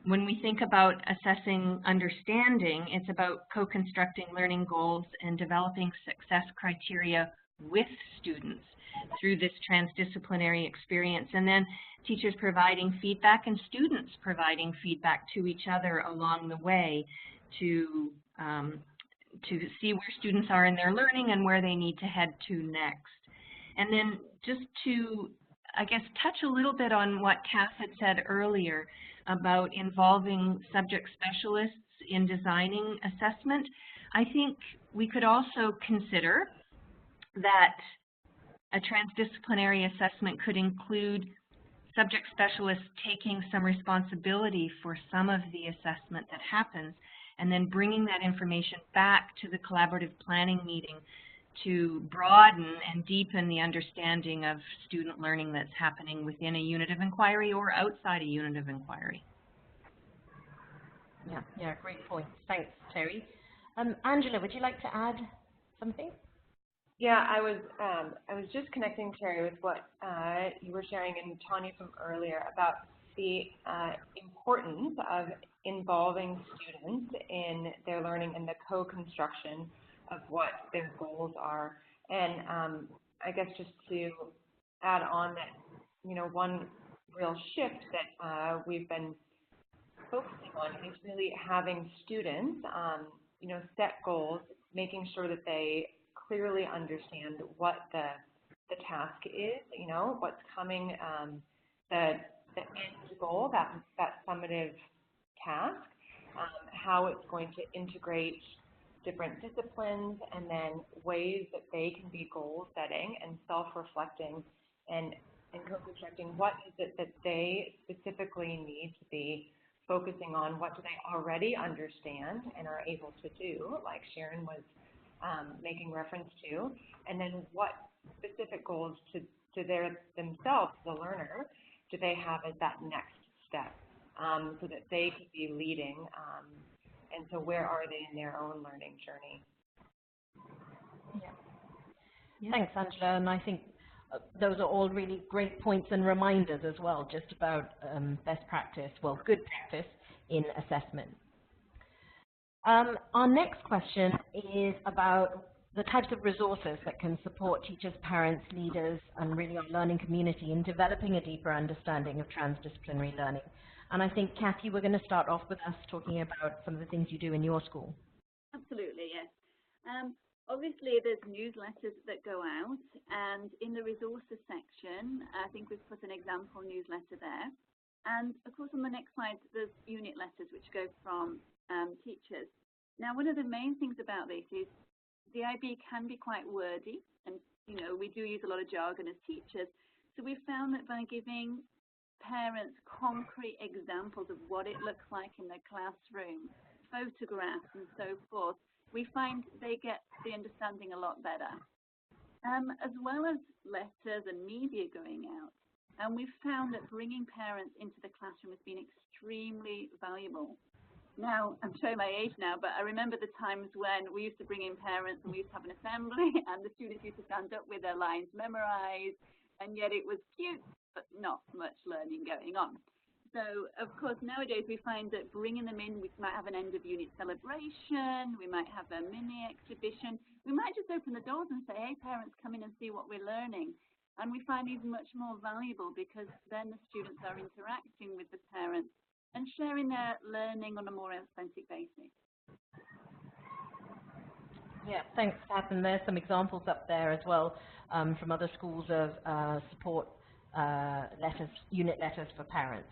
when we think about assessing understanding, it's about co-constructing learning goals and developing success criteria with students through this transdisciplinary experience. And then teachers providing feedback and students providing feedback to each other along the way to see where students are in their learning and where they need to head to next. And then just to, I guess, touch a little bit on what Kath had said earlier about involving subject specialists in designing assessment, I think we could also consider that a transdisciplinary assessment could include subject specialists taking some responsibility for some of the assessment that happens, and then bringing that information back to the collaborative planning meeting to broaden and deepen the understanding of student learning that's happening within a unit of inquiry or outside a unit of inquiry. Yeah, great point. Thanks, Terry. Angela, would you like to add something? Yeah, I was just connecting, Terry, with what you were sharing and Tanya from earlier about the importance of involving students in their learning and the co-construction of what their goals are. And I guess just to add on that, you know, one real shift that we've been focusing on is really having students, you know, set goals, making sure that they clearly understand what the task is, you know, what's coming, the end goal, that summative task, how it's going to integrate different disciplines, and then ways that they can be goal setting and self-reflecting and co-constructing what is it that they specifically need to be focusing on, what do they already understand and are able to do, like Sharon was making reference to, and then what specific goals to themselves, the learner, do they have as that next step, so that they could be leading, and so where are they in their own learning journey? Yeah. Thanks, Angela, and I think those are all really great points and reminders as well, just about best practice, well, good practice in assessment. Our next question is about the types of resources that can support teachers, parents, leaders, and really our learning community in developing a deeper understanding of transdisciplinary learning. And I think, Kathy, we're going to start off with us talking about some of the things you do in your school. Absolutely, yes. Obviously, there's newsletters that go out, and in the resources section, I think we've put an example newsletter there. And of course, on the next slide, there's unit letters which go from teachers. Now, one of the main things about this is the IB can be quite wordy, and you know, we do use a lot of jargon as teachers. So we've found that by giving parents concrete examples of what it looks like in the classroom, photographs and so forth, we find they get the understanding a lot better. As well as letters and media going out. And we've found that bringing parents into the classroom has been extremely valuable. Now, I'm showing my age now, but I remember the times when we used to bring in parents and we used to have an assembly and the students used to stand up with their lines memorized, and yet it was cute, but not much learning going on. So, of course, nowadays we find that bringing them in, we might have an end-of-unit celebration, we might have a mini exhibition, we might just open the doors and say, hey, parents, come in and see what we're learning. And we find these much more valuable because then the students are interacting with the parents and sharing their learning on a more authentic basis. Yeah, thanks, Kath. And there's some examples up there as well from other schools of support letters, unit letters for parents.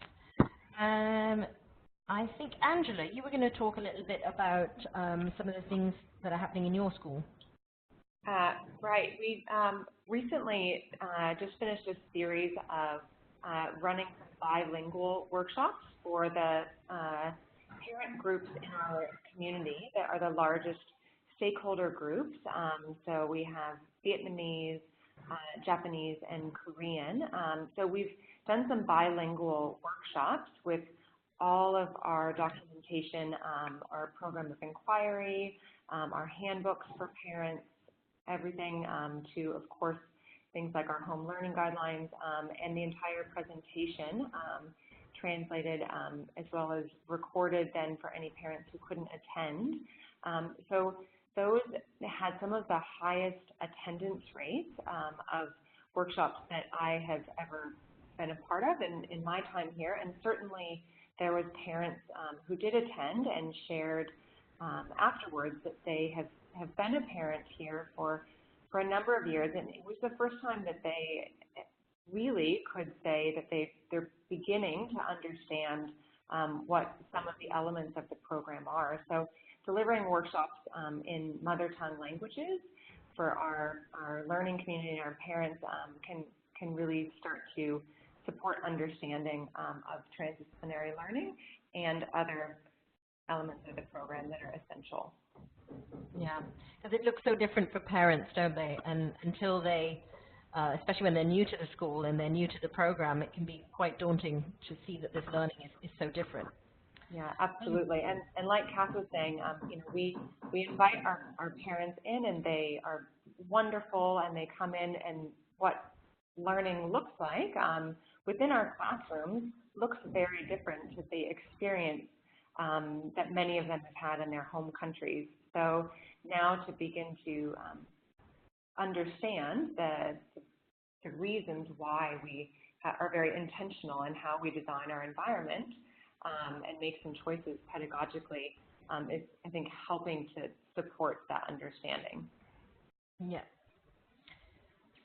I think, Angela, you were going to talk a little bit about some of the things that are happening in your school. Right. We've recently just finished a series of running bilingual workshops for the parent groups in our community that are the largest stakeholder groups. So we have Vietnamese, Japanese, and Korean. So we've done some bilingual workshops with all of our documentation, our program of inquiry, our handbooks for parents, everything to, of course, things like our home learning guidelines, and the entire presentation translated as well as recorded then for any parents who couldn't attend. So those had some of the highest attendance rates of workshops that I have ever been a part of in my time here, and certainly there was parents who did attend and shared afterwards that they have been a parent here for a number of years, and it was the first time that they really could say that they're beginning to understand what some of the elements of the program are. So delivering workshops in mother tongue languages for our learning community and our parents can really start to support understanding of transdisciplinary learning and other elements of the program that are essential. Yeah, because it looks so different for parents, don't they? And until they, especially when they're new to the school and they're new to the program, it can be quite daunting to see that this learning is so different. Yeah, absolutely. And like Kath was saying, you know, we invite our parents in, and they are wonderful, and they come in, and what learning looks like within our classrooms looks very different to the experience that many of them have had in their home countries. So now to begin to understand the reasons why we are very intentional in how we design our environment and make some choices pedagogically is, I think, helping to support that understanding. Yeah.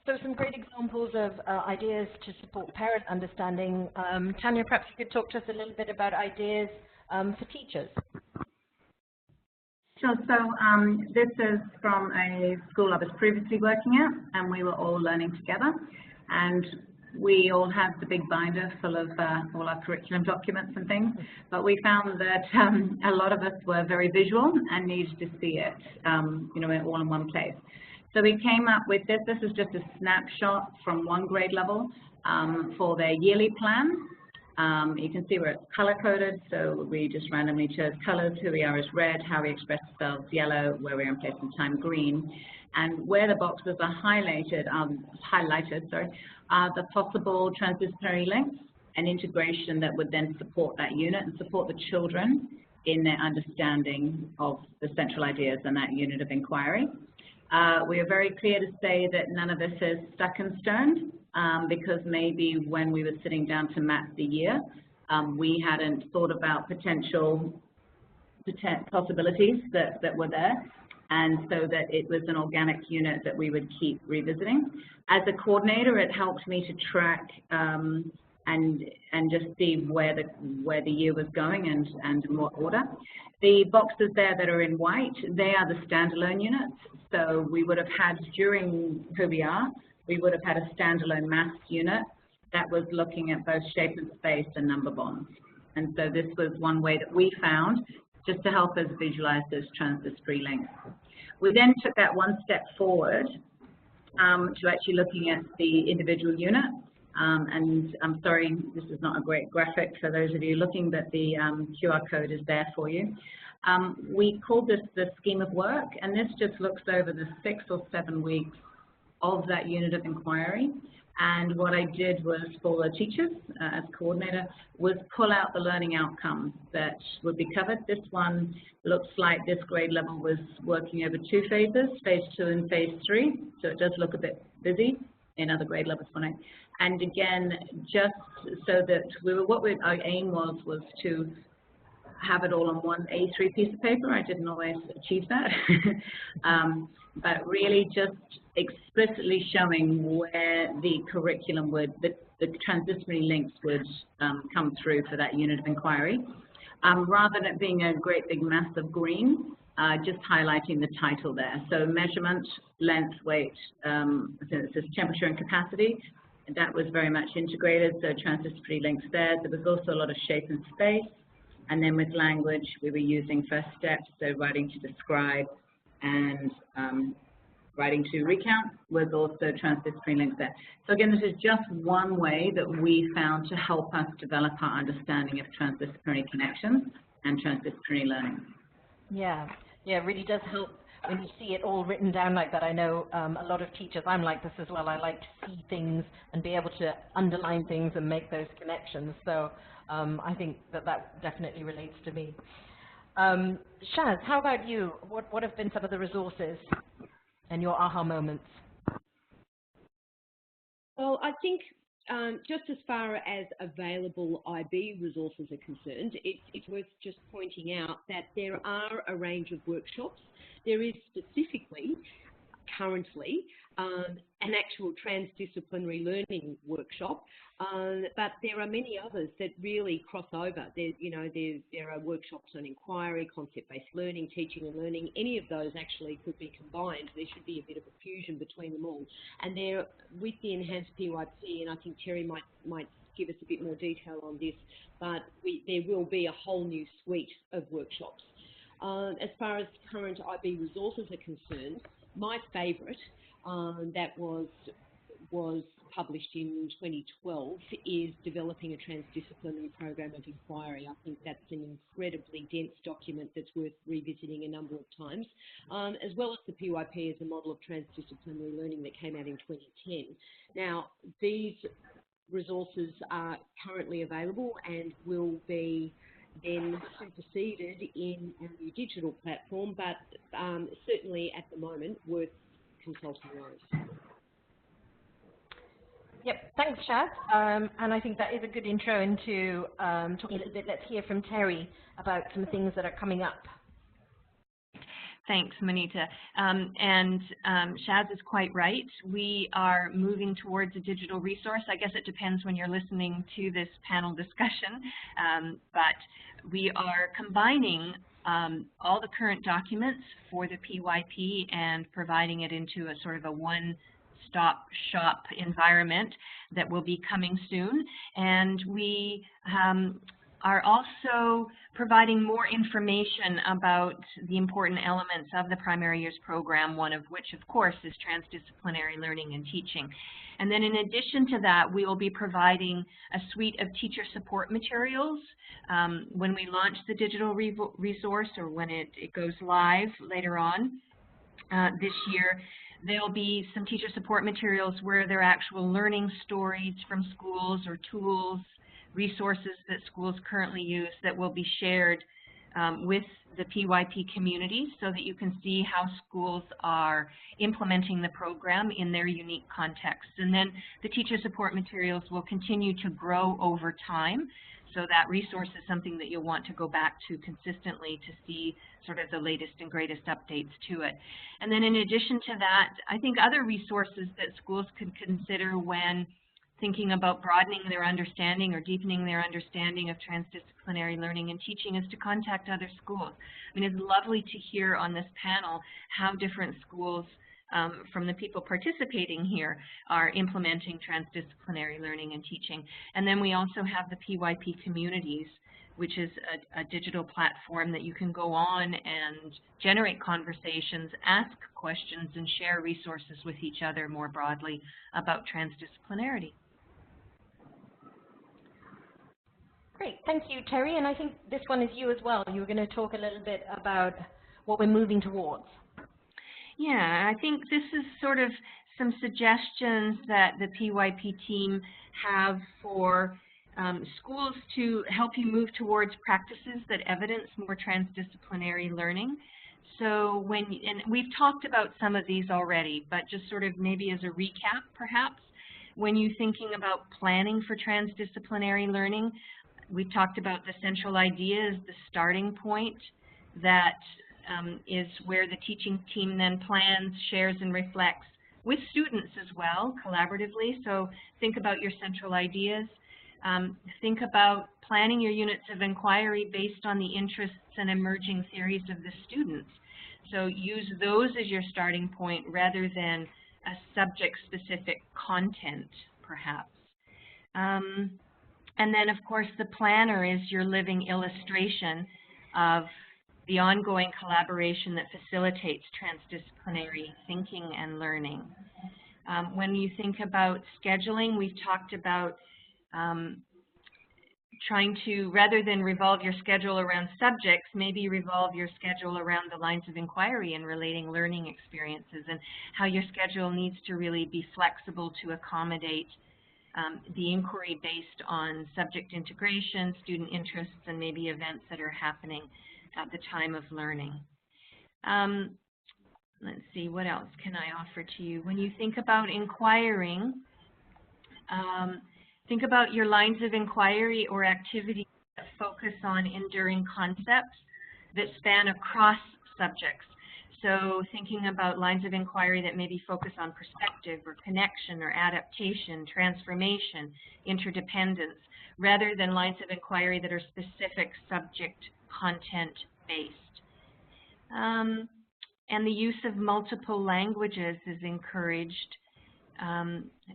So some great examples of ideas to support parent understanding. Tanya, perhaps you could talk to us a little bit about ideas for teachers. Sure. So this is from a school I was previously working at, and we were all learning together. And we all had the big binder full of all our curriculum documents and things, but we found that a lot of us were very visual and needed to see it, you know, all in one place. So we came up with this. This is just a snapshot from one grade level for their yearly plan. You can see where it's color-coded, so we just randomly chose colors, who we are as red, how we express ourselves yellow, where we are in place in time green, and where the boxes are highlighted are the possible transdisciplinary links and integration that would then support that unit and support the children in their understanding of the central ideas in that unit of inquiry. We are very clear to say that none of this is stuck in stone, because maybe when we were sitting down to map the year, we hadn't thought about potential possibilities that were there, and so that it was an organic unit that we would keep revisiting. As a coordinator, it helped me to track and just see where the year was going and in what order. The boxes there that are in white, they are the standalone units. So we would have had, during who we are, we would have had a standalone maths unit that was looking at both shape and space and number bonds. And so this was one way that we found just to help us visualize those transdisciplinary links. We then took that one step forward to actually looking at the individual unit. And I'm sorry, this is not a great graphic for those of you looking, but the QR code is there for you. We called this the scheme of work, and this just looks over the 6 or 7 weeks of that unit of inquiry. And what I did was, for the teachers as coordinator, was pull out the learning outcomes that would be covered. This one looks like this grade level was working over 2 phases, phase 2 and phase 3. So it does look a bit busy in other grade levels for now. And again, just so that our aim was to have it all on one A3 piece of paper. I didn't always achieve that, but really just explicitly showing where the curriculum would, the transdisciplinary links would come through for that unit of inquiry. Rather than it being a great big mass of green, just highlighting the title there. So measurement, length, weight, it says temperature and capacity. That was very much integrated, so transdisciplinary links there. There was also a lot of shape and space. And then with language, we were using first steps, so writing to describe and writing to recount was also transdisciplinary links there. So again, this is just one way that we found to help us develop our understanding of transdisciplinary connections and transdisciplinary learning. Yeah, yeah, it really does help when you see it all written down like that. I know a lot of teachers, I'm like this as well, I like to see things and be able to underline things and make those connections. So I think that that definitely relates to me. Shaz, how about you? What have been some of the resources and your aha moments? Well, I think just as far as available IB resources are concerned, it's worth just pointing out that there are a range of workshops. There is specifically, currently, an actual transdisciplinary learning workshop, but there are many others that really cross over. There are workshops on inquiry, concept-based learning, teaching and learning. Any of those actually could be combined. There should be a bit of a fusion between them all. And they're with the enhanced PYP, and I think Terry might give us a bit more detail on this, but there will be a whole new suite of workshops. As far as current IB resources are concerned, my favourite that was published in 2012 is Developing a Transdisciplinary Program of Inquiry. I think that's an incredibly dense document that's worth revisiting a number of times, as well as the PYP as a model of transdisciplinary learning that came out in 2010. Now, these resources are currently available and will be then superseded in our new digital platform, but certainly at the moment worth consulting those. Yep, thanks, Shaz. And I think that is a good intro into talking a little bit. Let's hear from Terry about some things that are coming up. Thanks, Monita. Shaz is quite right. We are moving towards a digital resource. I guess it depends when you're listening to this panel discussion, but we are combining all the current documents for the PYP and providing it into a sort of a one-stop shop environment that will be coming soon. And we are also providing more information about the important elements of the primary years program, one of which, of course, is transdisciplinary learning and teaching. And then in addition to that, we will be providing a suite of teacher support materials when we launch the digital resource, or when it goes live later on this year. There'll be some teacher support materials where there are actual learning stories from schools or tools, resources that schools currently use that will be shared with the PYP community, so that you can see how schools are implementing the program in their unique contexts. And then the teacher support materials will continue to grow over time, so that resource is something that you'll want to go back to consistently to see sort of the latest and greatest updates to it. And then in addition to that, I think other resources that schools could consider when thinking about broadening their understanding or deepening their understanding of transdisciplinary learning and teaching is to contact other schools. I mean, it's lovely to hear on this panel how different schools from the people participating here are implementing transdisciplinary learning and teaching. And then we also have the PYP communities, which is a digital platform that you can go on and generate conversations, ask questions, and share resources with each other more broadly about transdisciplinarity. Great, thank you, Terry. And I think this one is you as well. You were going to talk a little bit about what we're moving towards. Yeah, I think this is sort of some suggestions that the PYP team have for schools to help you move towards practices that evidence more transdisciplinary learning. So and we've talked about some of these already, but just sort of maybe as a recap, perhaps, when you're thinking about planning for transdisciplinary learning, we've talked about the central idea as the starting point that is where the teaching team then plans, shares, and reflects with students as well, collaboratively. So think about your central ideas. Think about planning your units of inquiry based on the interests and emerging theories of the students. So use those as your starting point rather than a subject-specific content, perhaps. And then, of course, the planner is your living illustration of the ongoing collaboration that facilitates transdisciplinary thinking and learning. When you think about scheduling, we've talked about trying to, rather than revolve your schedule around subjects, maybe revolve your schedule around the lines of inquiry and relating learning experiences, and how your schedule needs to really be flexible to accommodate the inquiry based on subject integration, student interests, and maybe events that are happening at the time of learning. Let's see, what else can I offer to you? When you think about inquiring, think about your lines of inquiry or activities that focus on enduring concepts that span across subjects. So thinking about lines of inquiry that maybe focus on perspective or connection or adaptation, transformation, interdependence, rather than lines of inquiry that are specific subject content based. And the use of multiple languages is encouraged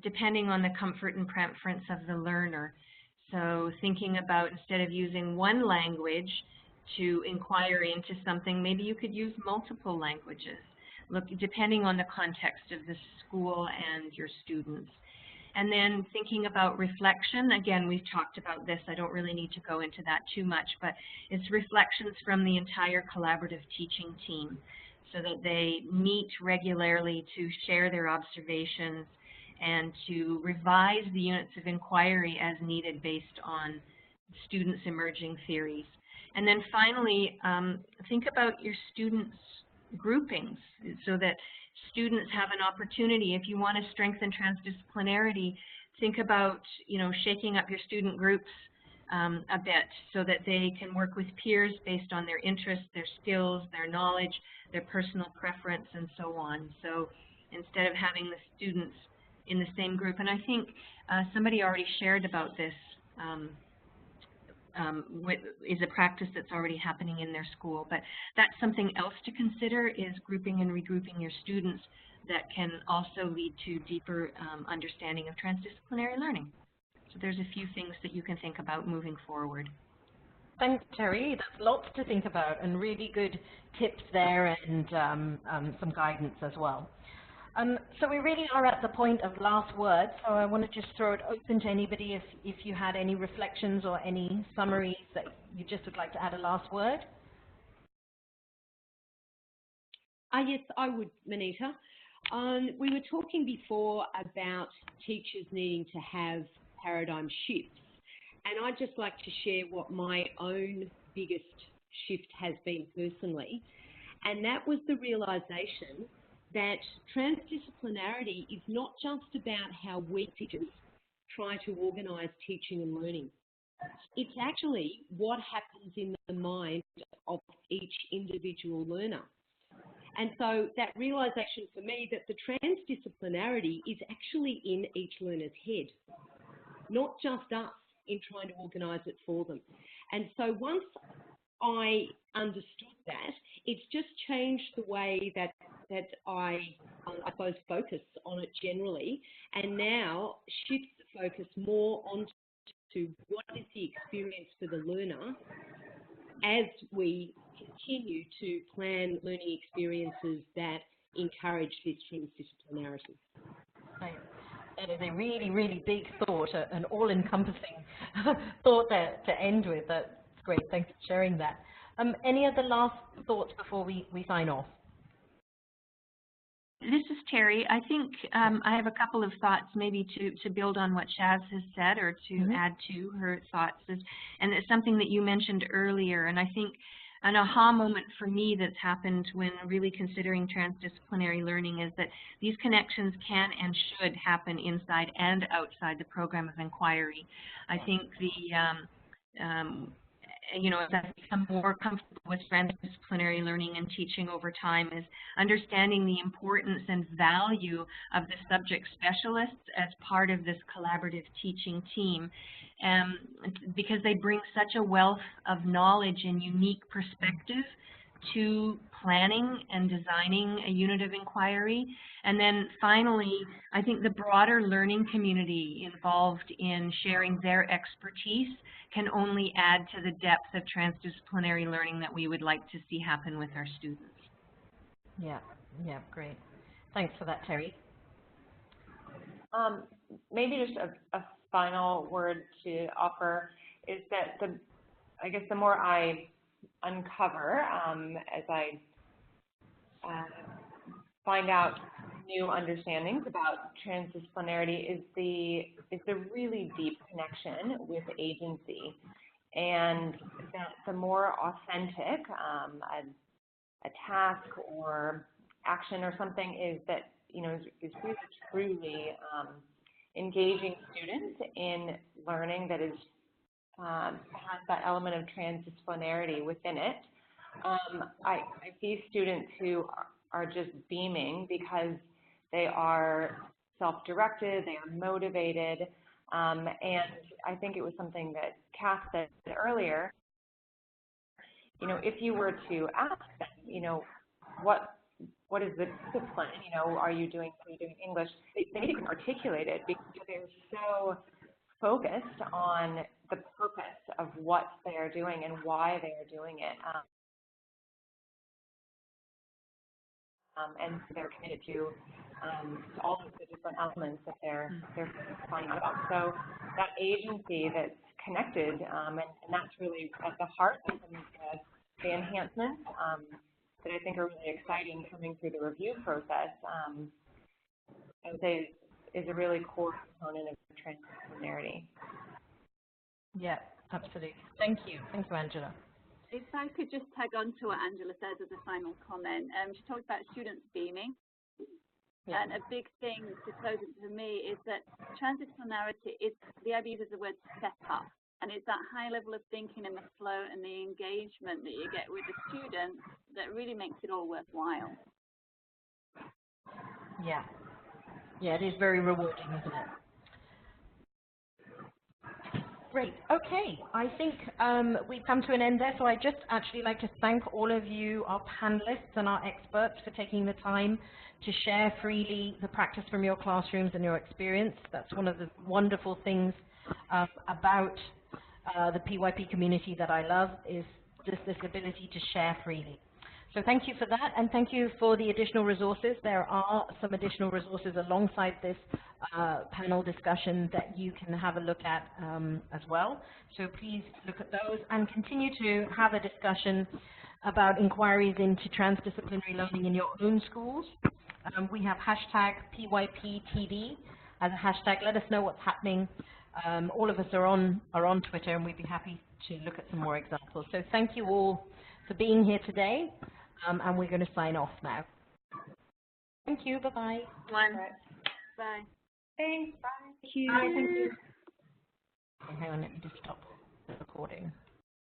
depending on the comfort and preference of the learner. So thinking about, instead of using one language to inquire into something, maybe you could use multiple languages, depending on the context of the school and your students. And then thinking about reflection, again, we've talked about this, I don't really need to go into that too much, but it's reflections from the entire collaborative teaching team, so that they meet regularly to share their observations and to revise the units of inquiry as needed based on students' emerging theories. And then finally, think about your students' groupings, so that students have an opportunity. If you want to strengthen transdisciplinarity, think about, shaking up your student groups a bit, so that they can work with peers based on their interests, their skills, their knowledge, their personal preference, and so on. So instead of having the students in the same group, and I think somebody already shared about this, is a practice that's already happening in their school, but that's something else to consider, is grouping and regrouping your students that can also lead to deeper understanding of transdisciplinary learning. So there's a few things that you can think about moving forward. Thanks, Terry. That's lots to think about, and really good tips there, and some guidance as well. So we really are at the point of last words, so I want to just throw it open to anybody if you had any reflections or any summaries that you just would like to add a last word. Yes, I would, Manita. We were talking before about teachers needing to have paradigm shifts, and I'd just like to share what my own biggest shift has been personally, and that was the realization that transdisciplinarity is not just about how we teachers try to organise teaching and learning. It's actually what happens in the mind of each individual learner. And so that realisation for me that the transdisciplinarity is actually in each learner's head, not just us in trying to organise it for them. And so once I understood that, it's just changed the way that I suppose, focus on it generally, and now shifts the focus more onto what is the experience for the learner as we continue to plan learning experiences that encourage this transdisciplinarity. That is a really, really big thought, an all-encompassing thought there to end with. That's great. Thanks for sharing that. Any other last thoughts before we sign off? This is Terry. I think I have a couple of thoughts maybe to build on what Shaz has said, or to add to her thoughts. And it's something that you mentioned earlier, and I think an aha moment for me that's happened when really considering transdisciplinary learning is that these connections can and should happen inside and outside the program of inquiry. I think as I've become more comfortable with transdisciplinary learning and teaching over time, is understanding the importance and value of the subject specialists as part of this collaborative teaching team, because they bring such a wealth of knowledge and unique perspective to planning and designing a unit of inquiry. And then finally, I think the broader learning community involved in sharing their expertise can only add to the depth of transdisciplinary learning that we would like to see happen with our students. Yeah, great. Thanks for that, Terry. Maybe just a final word to offer is that I guess the more I uncover as I find out new understandings about transdisciplinarity is the really deep connection with agency, and that the more authentic a task or action or something is that is really truly engaging students in learning that is has that element of transdisciplinarity within it. I see students who are just beaming because they are self-directed, they are motivated, and I think it was something that Kath said earlier. If you were to ask them, what is the discipline? Are you doing English? They can articulate it because they're so focused on the purpose of what they are doing and why they are doing it. And they're committed to all of the different elements that they're finding out about. So that agency that's connected, and that's really at the heart of some of the enhancements that I think are really exciting coming through the review process, I would say is a really core component of transdisciplinarity. Yeah, absolutely. Thank you. Thank you, Angela. If I could just tag on to what Angela said as a final comment. She talked about students beaming. Yeah. And a big thing to close it for me is that transdisciplinarity is, the idea uses the word set up. And it's that high level of thinking and the flow and the engagement that you get with the students that really makes it all worthwhile. Yeah. Yeah, it is very rewarding, isn't it? Great. Okay. I think we've come to an end there, so I'd just actually like to thank all of you, our panelists and our experts, for taking the time to share freely the practice from your classrooms and your experience. That's one of the wonderful things about the PYP community that I love, is just this ability to share freely. So thank you for that, and thank you for the additional resources. There are some additional resources alongside this panel discussion that you can have a look at as well. So please look at those and continue to have a discussion about inquiries into transdisciplinary learning in your own schools. We have hashtag PYPTV as a hashtag. Let us know what's happening. All of us are on Twitter, and we'd be happy to look at some more examples. So thank you all for being here today, and we're going to sign off now. Thank you. Bye-bye. Bye. Thanks. Bye. Thank you. Bye. Thank you. Okay, hang on, let me just stop the recording.